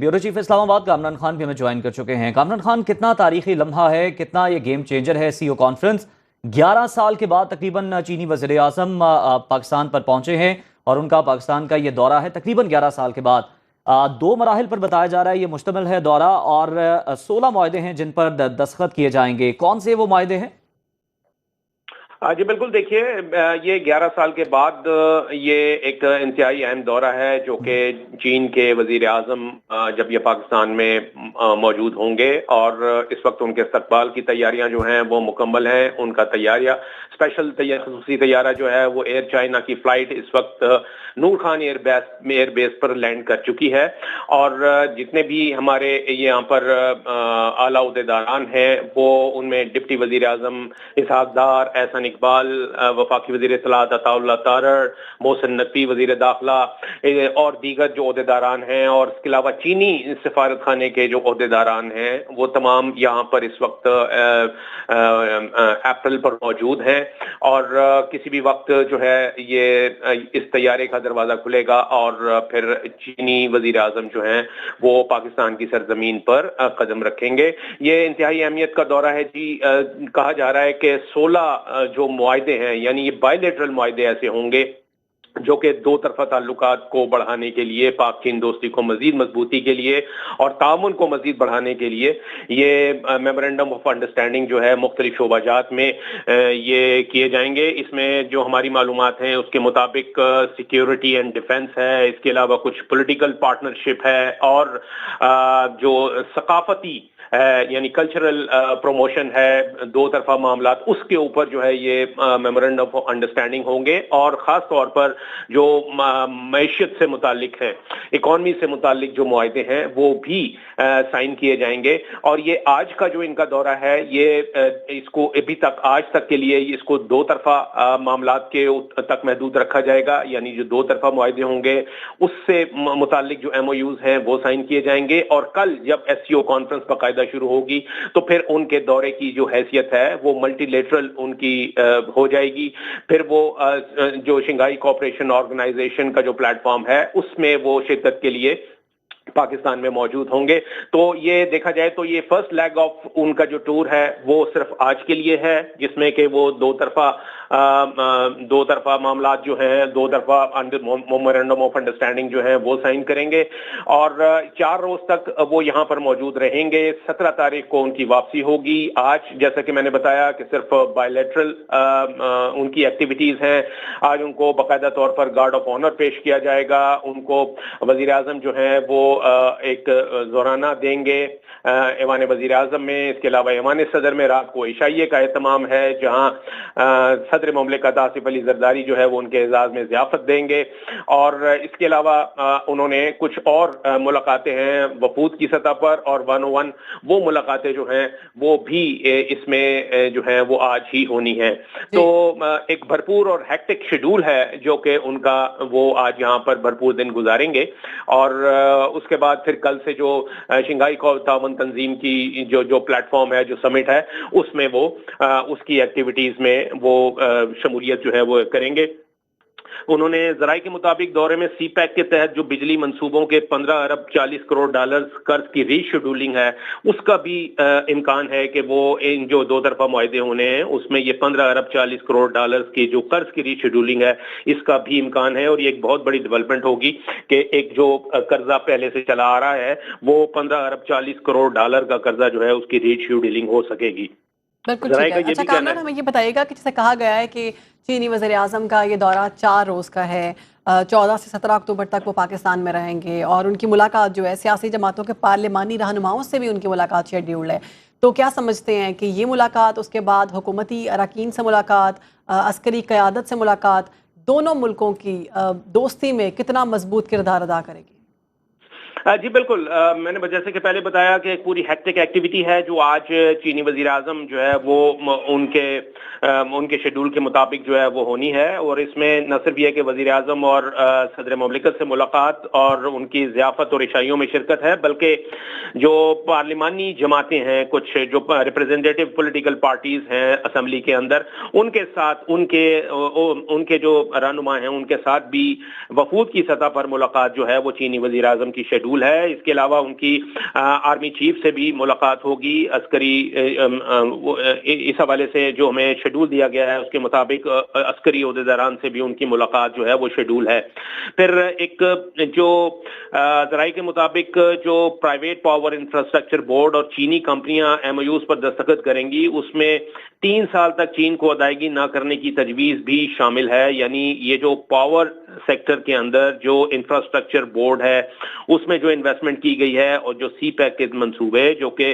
Bureau chief Islamabad Kamran Khan भी हमें join कर चुके हैं। कामरान खान, कितना तारीखी लम्हा है, कितना ये गेम चेंजर है सीओ कॉन्फ्रेंस। 11 साल के बाद तकरीबन चीनी वज़ीर आज़म पाकिस्तान पर पहुंचे हैं और उनका पाकिस्तान का ये दौरा है तकरीबन 11 साल के बाद। 2 मराहिल पर बताया जा रहा है ये मुश्तमिल है दौरा, और 16 मुआहदे हैं जिन पर दस्तखत किए जाएंगे। कौन से वो मुआहदे हैं? जी बिल्कुल, देखिए ये 11 साल के बाद ये एक इंतहाई अहम दौरा है जो कि चीन के वजीर आजम जब ये पाकिस्तान में मौजूद होंगे, और इस वक्त उनके इस्तकबाल की तैयारियां जो हैं वो मुकम्मल हैं। उनका तैयारियां स्पेशल खसूसी तैयारा जो है वो एयर चाइना की फ्लाइट इस वक्त नूर खान एयरबेस पर लैंड कर चुकी है, और जितने भी हमारे यहाँ पर आला उहदेदारान हैं वो उनमें डिप्टी वजीर आजम इसहाक डार, एहसन इकबाल, वफाकी वजीर इत्तलात अताउल्लाह तारड़, मोहसिन नकवी वजीर दाखिला और दीगर जो ओहदेदारान हैं, और इसके अलावा चीनी सिफारत खाने के जो ओहदेदारान हैं वो तमाम यहाँ पर इस वक्त अप्रैल पर मौजूद हैं। और किसी भी वक्त जो है ये इस तैयारे का दरवाजा खुलेगा और फिर चीनी वजीर आजम जो हैं वो पाकिस्तान की सरजमीन पर कदम रखेंगे। ये इंतहाई अहमियत का दौरा है जी। कहा जा रहा है कि 16 जो मुआहदे हैं, यानी ये बायलैटरल मुआहदे ऐसे होंगे जो कि दो तरफा ताल्लुकात को बढ़ाने के लिए, पाक चीन दोस्ती को मजीद मजबूती के लिए और ताउन को मजीद बढ़ाने के लिए ये मेमोरेंडम ऑफ अंडरस्टैंडिंग जो है मुख्तलिफ शोबाजात में ये किए जाएंगे। इसमें जो हमारी मालूमात हैं उसके मुताबिक सिक्योरिटी एंड डिफेंस है, इसके अलावा कुछ पॉलिटिकल पार्टनरशिप है, और जो सकाफती यानी कल्चरल प्रमोशन है, दो तरफा मामलात, उसके ऊपर जो है ये मेमोरेंडम ऑफ अंडरस्टैंडिंग होंगे। और ख़ास तौर पर जो मैशियत से मुतालिक है, इकॉनमी से मुतालिक जो मुआहदे हैं वो भी साइन किए जाएंगे। और ये आज का जो इनका दौरा है ये इसको अभी तक आज तक के लिए इसको दो तरफा मामलात के तक महदूद रखा जाएगा, यानी जो दो तरफा मुआहदे होंगे उससे मुतालिक जो MOUs हैं वो साइन किए जाएंगे। और कल जब SCO कॉन्फ्रेंस बाकायदा शुरू होगी तो फिर उनके दौरे की जो हैसियत है वो मल्टीलेटरल उनकी हो जाएगी। फिर वो जो शंघाई कोऑपरेशन ऑर्गेनाइजेशन का जो प्लेटफॉर्म है उसमें वो शिरकत के लिए पाकिस्तान में मौजूद होंगे। तो ये देखा जाए तो ये फर्स्ट लेग ऑफ उनका जो टूर है वो सिर्फ आज के लिए है, जिसमें कि वो दो तरफा मामलात जो हैं, दो तरफा मेमोरेंडम ऑफ अंडरस्टैंडिंग जो है वो साइन करेंगे, और 4 रोज तक वो यहाँ पर मौजूद रहेंगे। 17 तारीख को उनकी वापसी होगी। आज जैसा कि मैंने बताया कि सिर्फ बायलैटरल उनकी एक्टिविटीज हैं। आज उनको बाकायदा तौर पर गार्ड ऑफ ऑनर पेश किया जाएगा। उनको वजीर आजम जो है वो एक जोराना देंगे ऐवान वजीर आजम में। इसके अलावा ऐवान सदर में रात को इशाइये का एहतमाम है, जहां सदर मुमलिकत आसिफ अली जरदारी जो है वो उनके एजाज में ज़ियाफत देंगे। और इसके अलावा उन्होंने कुछ और मुलाकातें हैं वफूद की सतह पर, और 101 वो मुलाकातें जो हैं वो भी इसमें जो है वो आज ही होनी है। तो एक भरपूर और हेक्टिक शेड्यूल है जो कि उनका वो आज यहाँ पर भरपूर दिन गुजारेंगे। और उसके बाद फिर कल से जो शंघाई ताउन तंजीम की जो प्लेटफॉर्म है, जो समिट है, उसमें वो उसकी एक्टिविटीज में वो शमूलियत जो है वो करेंगे। उन्होंने जराये के मुताबिक दौरे में CPEC के तहत जो बिजली मंसूबों के 15 अरब 40 करोड़ डॉलर कर्ज की रीशेड्यूलिंग है उसका भी इम्कान है कि वो इन जो दो तरफा मुआहदे होने हैं उसमें ये 15 अरब 40 करोड़ डॉलर की जो कर्ज की रीशेड्यूलिंग है इसका भी इम्कान है। और ये एक बहुत बड़ी डेवलपमेंट होगी कि एक जो कर्जा पहले से चला आ रहा है वो 15 अरब 40 करोड़ डॉलर का कर्जा जो है उसकी रीशेड्यूलिंग हो सकेगी। बिल्कुल ठीक है। अच्छा कामरान, हमें ये बताइएगा कि जैसे कहा गया है कि चीनी वज़ीर आज़म का ये दौरा 4 रोज़ का है, 14 से 17 अक्टूबर तक वो पाकिस्तान में रहेंगे, और उनकी मुलाकात जो है सियासी जमातों के पार्लिमानी रहनुमाओं से भी उनकी मुलाकात शेड्यूल्ड है। तो क्या समझते हैं कि ये मुलाकात, उसके बाद हुकूमती अरकान से मुलाकात, अस्करी क़यादत से मुलाकात, दोनों मुल्कों की दोस्ती में कितना मजबूत किरदार अदा करेगी? जी बिल्कुल, मैंने जैसे कि पहले बताया कि एक पूरी हेक्टिक एक्टिविटी है जो आज चीनी वजीर आजम जो है वो उनके शेड्यूल के मुताबिक जो है वो होनी है। और इसमें न सिर्फ यह कि वजीर आजम और सदर मुमलिकत से मुलाकात और उनकी ज़ियाफत और इशाइयों में शिरकत है, बल्कि जो पार्लिमानी जमातें हैं, कुछ जो रिप्रेजेंटेटिव पॉलिटिकल पार्टीज हैं असम्बली के अंदर, उनके साथ उनके जो रहनुमा हैं उनके साथ भी वफूद की सतह पर मुलाकात जो है वो चीनी वजीर आजम की शेड्यूल शेड्यूल है। इसके अलावा उनकी आर्मी चीफ से भी मुलाकात होगी, अस्करी इस हवाले से जो हमें शेड्यूल दिया गया है उसके मुताबिक अस्करी ओहदेदारान से भी उनकी मुलाकात जो है वो शेड्यूल है। फिर एक जो ज़राए के मुताबिक जो प्राइवेट पावर इंफ्रास्ट्रक्चर बोर्ड और चीनी कंपनियां एमओयूज पर दस्तखत करेंगी, उसमें 3 साल तक चीन को अदायगी न करने की तजवीज़ भी शामिल है। यानी ये जो पावर सेक्टर के अंदर जो इंफ्रास्ट्रक्चर बोर्ड है उसमें जो इन्वेस्टमेंट की गई है और जो सी पैक के मंसूबे जो कि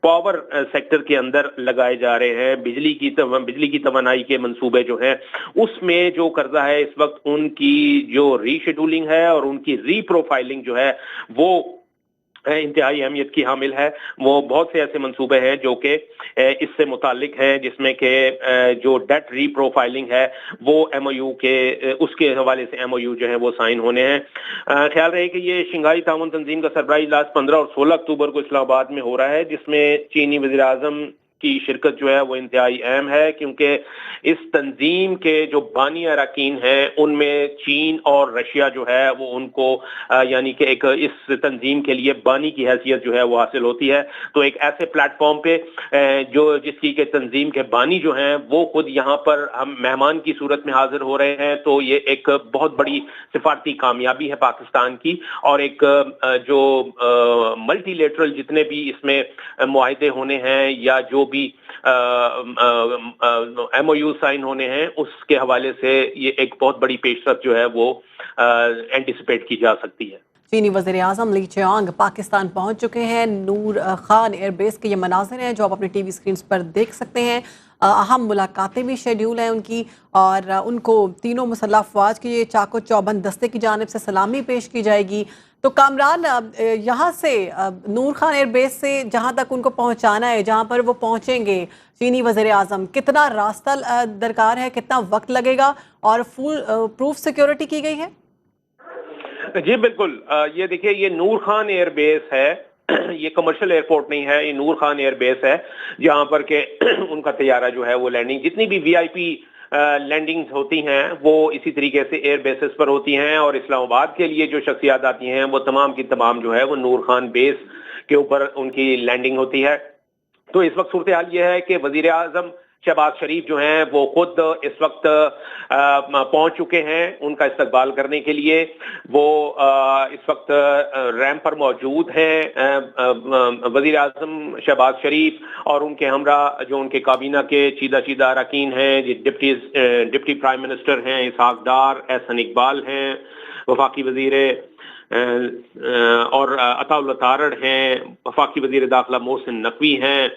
पावर सेक्टर के अंदर लगाए जा रहे हैं, बिजली की तवानाई के मंसूबे जो हैं, उसमें जो कर्जा है इस वक्त उनकी जो रीशेड्यूलिंग है और उनकी रीप्रोफाइलिंग जो है वो इंतहाई अहमियत की हामिल है। वो बहुत से ऐसे मंसूबे हैं जो कि इससे मुतालिक हैं, जिसमें कि जो डेट रीप्रोफाइलिंग है वो एमओयू के उसके हवाले से एमओयू जो है वो साइन होने हैं। ख्याल रहे कि ये शंघाई ताउन तंजीम का सरबराह इजलास 15 और 16 अक्टूबर को इस्लामाबाद में हो रहा है, जिसमें चीनी वज़ीर आज़म की शिरकत जो है वो इंतहाई अहम है, क्योंकि इस तंजीम के जो बानी अरकान हैं उनमें चीन और रशिया जो है वो उनको यानी कि एक इस तंजीम के लिए बानी की हैसियत जो है वो हासिल होती है। तो एक ऐसे प्लेटफॉर्म पे जो जिसकी के तंजीम के बानी जो हैं वो खुद यहाँ पर हम मेहमान की सूरत में हाजिर हो रहे हैं, तो ये एक बहुत बड़ी सिफारती कामयाबी है पाकिस्तान की। और एक जो मल्टीलेटरल जितने भी इसमें मुआहदे होने हैं या जो भी एमओयू साइन होने हैं उसके हवाले से ये एक बहुत बड़ी पेशरफ जो है वो एंटिसिपेट की जा सकती है। चीनी वज़ीर आज़म ली चियांग पाकिस्तान पहुंच चुके हैं। नूर खान एयरबेस के ये मनाज़िर हैं जो आप अपनी टीवी स्क्रीन पर देख सकते हैं। अहम मुलाकातें भी शेड्यूल हैं उनकी, और उनको तीनों मुसल्लह अफ़वाज की ये चाको चौबंद दस्ते की जानिब से सलामी पेश की जाएगी। तो कामरान, यहाँ से नूर खान एयरबेस से जहाँ तक उनको पहुँचाना है, जहाँ पर वो पहुँचेंगे चीनी वज़ीर आज़म, कितना रास्ता दरकार है, कितना वक्त लगेगा, और फुल प्रूफ सिक्योरिटी की गई है? जी बिल्कुल, ये देखिए ये नूर खान एयरबेस है, ये कमर्शियल एयरपोर्ट नहीं है, ये नूर खान एयरबेस है जहां पर के उनका तैयारा जो है वो लैंडिंग, जितनी भी वीआईपी लैंडिंग्स होती हैं वो इसी तरीके से एयर बेसिस पर होती हैं, और इस्लामाबाद के लिए जो शख्सियात आती हैं वो तमाम की तमाम जो है वो नूर खान बेस के ऊपर उनकी लैंडिंग होती है। तो इस वक्त सूरत हाल ये है कि वजीर आजम शहबाज शरीफ जो हैं वो खुद इस वक्त पहुंच चुके हैं उनका इस्तकबाल करने के लिए। वो इस वक्त रैंप पर मौजूद हैं। वजीर आजम शहबाज शरीफ और उनके हमरा जो उनके काबीना के चीदा अरकान हैं, डिप्टी प्राइम मिनिस्टर हैं इसहाक डार, एहसन इकबाल हैं, वफाकी वजीर और अताउल्लाह तारड़ हैं, वफाकी वजीर दाखिला मोहसिन नकवी हैं,